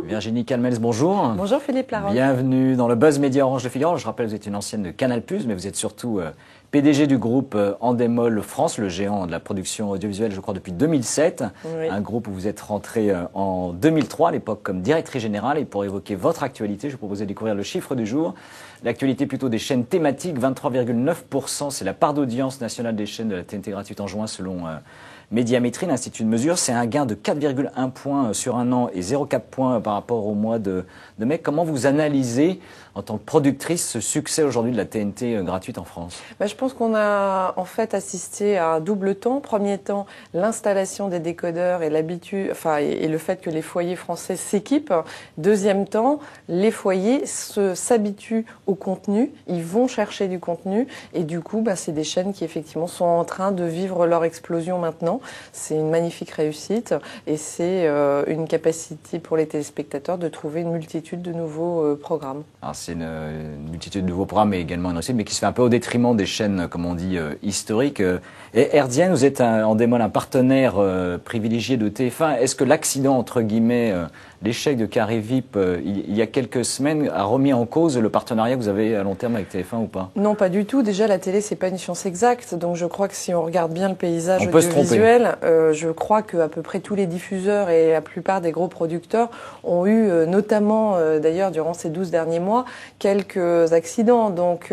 Virginie Calmels, bonjour. Bonjour Philippe Larocque. Bienvenue dans le Buzz Média Orange de Figaro. Je rappelle, vous êtes une ancienne de Canal+, mais vous êtes surtout PDG du groupe Endemol France, le géant de la production audiovisuelle, je crois, depuis 2007. Oui. Un groupe où vous êtes rentré en 2003, à l'époque comme directrice générale. Et pour évoquer votre actualité, je vous propose de découvrir le chiffre du jour. L'actualité plutôt des chaînes thématiques, 23,9%. C'est la part d'audience nationale des chaînes de la TNT gratuite en juin, selon Médiamétrie, l'Institut de mesure. C'est un gain de 4,1 points sur un an et 0,4 points par rapport au mois de mai. Comment vous analysez, en tant que productrice, ce succès aujourd'hui de la TNT gratuite en France? Je pense qu'on a en fait assisté à un double temps. Premier temps, l'installation des décodeurs et l'habitude, et le fait que les foyers français s'équipent. Deuxième temps, les foyers s'habituent au contenu, ils vont chercher du contenu et du coup, c'est des chaînes qui effectivement sont en train de vivre leur explosion maintenant. C'est une magnifique réussite et c'est une capacité pour les téléspectateurs de trouver une multitude de nouveaux programmes. Alors c'est une multitude de nouveaux programmes et également une réussite, mais qui se fait un peu au détriment des chaînes, comme on dit, historiques. Et RDN, vous êtes Endemol un partenaire privilégié de TF1. Est-ce que l'accident, entre guillemets, l'échec de Carré VIP il y a quelques semaines a remis en cause le partenariat que vous avez à long terme avec TF1 ou pas? Non, pas du tout. Déjà, la télé, c'est pas une science exacte. Donc je crois que si on regarde bien le paysage audiovisuel, je crois qu'à peu près tous les diffuseurs et la plupart des gros producteurs ont eu, notamment d'ailleurs durant ces 12 derniers mois, quelques accidents. Donc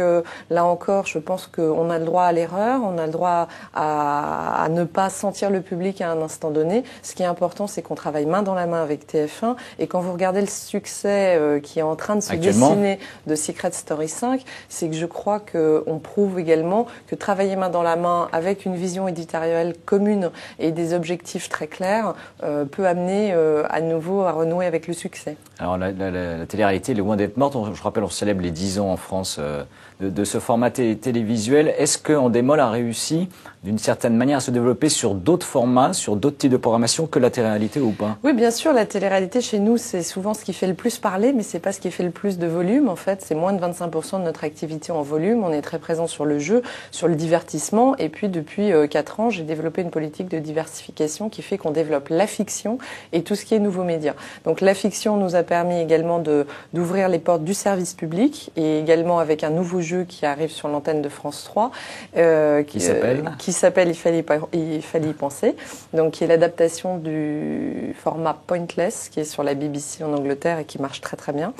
là encore, je pense qu'on a le droit à l'erreur, on a le droit à ne pas sentir le public à un instant donné. Ce qui est important, c'est qu'on travaille main dans la main avec TF1. Et quand vous regardez le succès qui est en train de se dessiner de Secret Story 5, c'est que je crois qu'on prouve également que travailler main dans la main avec une vision éditoriale commune et des objectifs très clairs peut amener à nouveau à renouer avec le succès. Alors la télé-réalité est loin d'être morte. Je rappelle, on célèbre les 10 ans en France de ce format télévisuel. Est-ce que Endemol a réussi d'une certaine manière à se développer sur d'autres formats, sur d'autres types de programmation que la télé-réalité ou pas? Oui, bien sûr, la télé-réalité chez nous, c'est souvent ce qui fait le plus parler, mais c'est pas ce qui fait le plus de volume. En fait, c'est moins de 25% de notre activité en volume. On est très présent sur le jeu, sur le divertissement. Et puis, depuis 4 ans, j'ai développé une politique de diversification qui fait qu'on développe la fiction et tout ce qui est nouveaux médias. Donc, la fiction nous a permis également d'ouvrir les portes du service public et également avec un nouveau jeu qui arrive sur l'antenne de France 3. Qui s'appelle Il fallait y penser. Donc, qui est l'adaptation du format Pointless, qui est sur la BBC en Angleterre et qui marche très très bien.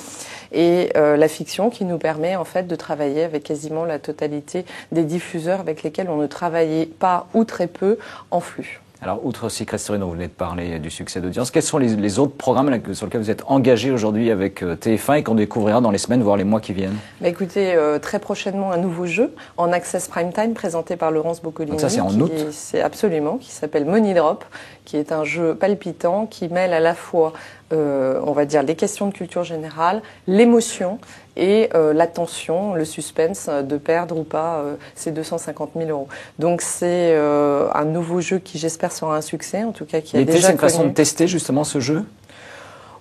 Et la fiction qui nous permet en fait de travailler avec quasiment la totalité des diffuseurs avec lesquels on ne travaillait pas ou très peu en flux. Alors, outre Secret Story dont vous venez de parler du succès d'audience, quels sont les autres programmes sur lesquels vous êtes engagés aujourd'hui avec TF1 et qu'on découvrira dans les semaines, voire les mois qui viennent? Écoutez, très prochainement un nouveau jeu en Access Prime Time présenté par Laurence Boccolini. Donc ça, c'est en août? C'est absolument, qui s'appelle Money Drop, qui est un jeu palpitant qui mêle à la fois, on va dire, les questions de culture générale, l'émotion et l'attention, le suspense de perdre ou pas ces 250 000 euros. Donc c'est un nouveau jeu qui j'espère sera un succès, en tout cas qui a déjà c'est une façon de tester justement ce jeu?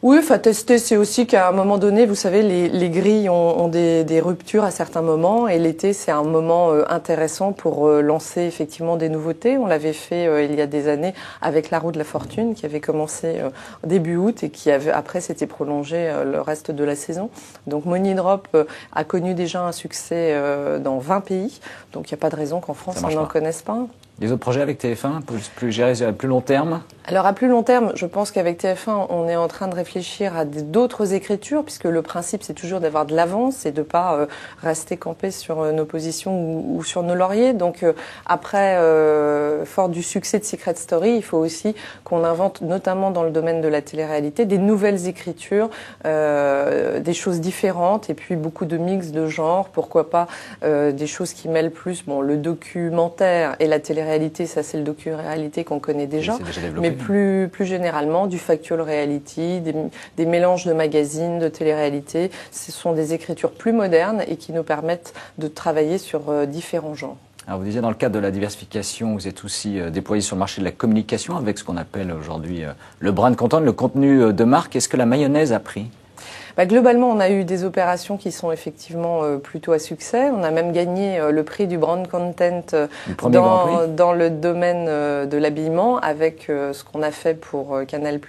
Oui, tester, c'est aussi qu'à un moment donné, vous savez, les grilles ont des ruptures à certains moments et l'été, c'est un moment intéressant pour lancer effectivement des nouveautés. On l'avait fait il y a des années avec La Roue de la Fortune qui avait commencé début août et qui avait après s'était prolongé le reste de la saison. Donc Money Drop a connu déjà un succès dans 20 pays. Donc il n'y a pas de raison qu'en France on n'en connaisse pas. Les autres projets avec TF1, plus gérés à plus long terme? Alors à plus long terme, je pense qu'avec TF1, on est en train de réfléchir à d'autres écritures, puisque le principe c'est toujours d'avoir de l'avance et de pas rester campé sur nos positions ou sur nos lauriers. Donc après, fort du succès de Secret Story, il faut aussi qu'on invente, notamment dans le domaine de la télé-réalité, des nouvelles écritures, des choses différentes, et puis beaucoup de mix de genres. Pourquoi pas des choses qui mêlent plus, le documentaire et la télé-réalité. Ça, c'est le docu-réalité qu'on connaît déjà. Mais plus généralement, du factual reality, des mélanges de magazines, de télé-réalité. Ce sont des écritures plus modernes et qui nous permettent de travailler sur différents genres. Alors vous disiez dans le cadre de la diversification, vous êtes aussi déployé sur le marché de la communication avec ce qu'on appelle aujourd'hui le brand content, le contenu de marque. Est-ce que la mayonnaise a pris? Globalement, on a eu des opérations qui sont effectivement plutôt à succès. On a même gagné le prix du brand content dans le domaine de l'habillement avec ce qu'on a fait pour Canal+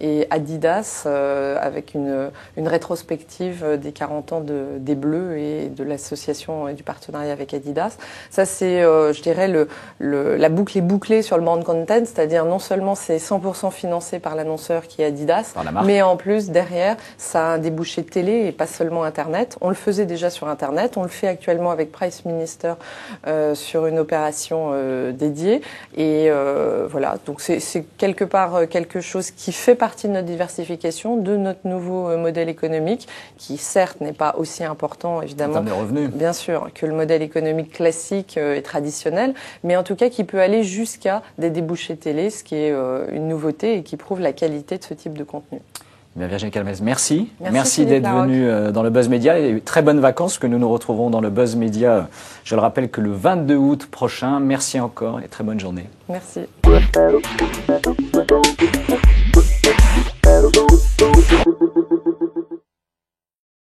et Adidas avec une rétrospective des 40 ans des Bleus et de l'association et du partenariat avec Adidas. Ça, c'est, je dirais, la boucle est bouclée sur le brand content, c'est-à-dire non seulement c'est 100% financé par l'annonceur qui est Adidas, mais en plus, derrière, ça a un débouché télé et pas seulement Internet. On le faisait déjà sur Internet, on le fait actuellement avec Price Minister sur une opération dédiée. Et voilà, donc c'est quelque part quelque chose qui fait partie de notre diversification, de notre nouveau modèle économique, qui certes n'est pas aussi important, évidemment, bien sûr, que le modèle économique classique et traditionnel, mais en tout cas qui peut aller jusqu'à des débouchés télé, ce qui est une nouveauté et qui prouve la qualité de ce type de contenu. Bien, Virginie Calmès, merci. Merci d'être venue dans le Buzz Média et très bonnes vacances que nous nous retrouvons dans le Buzz Média. Je le rappelle que le 22 août prochain. Merci encore et très bonne journée. Merci.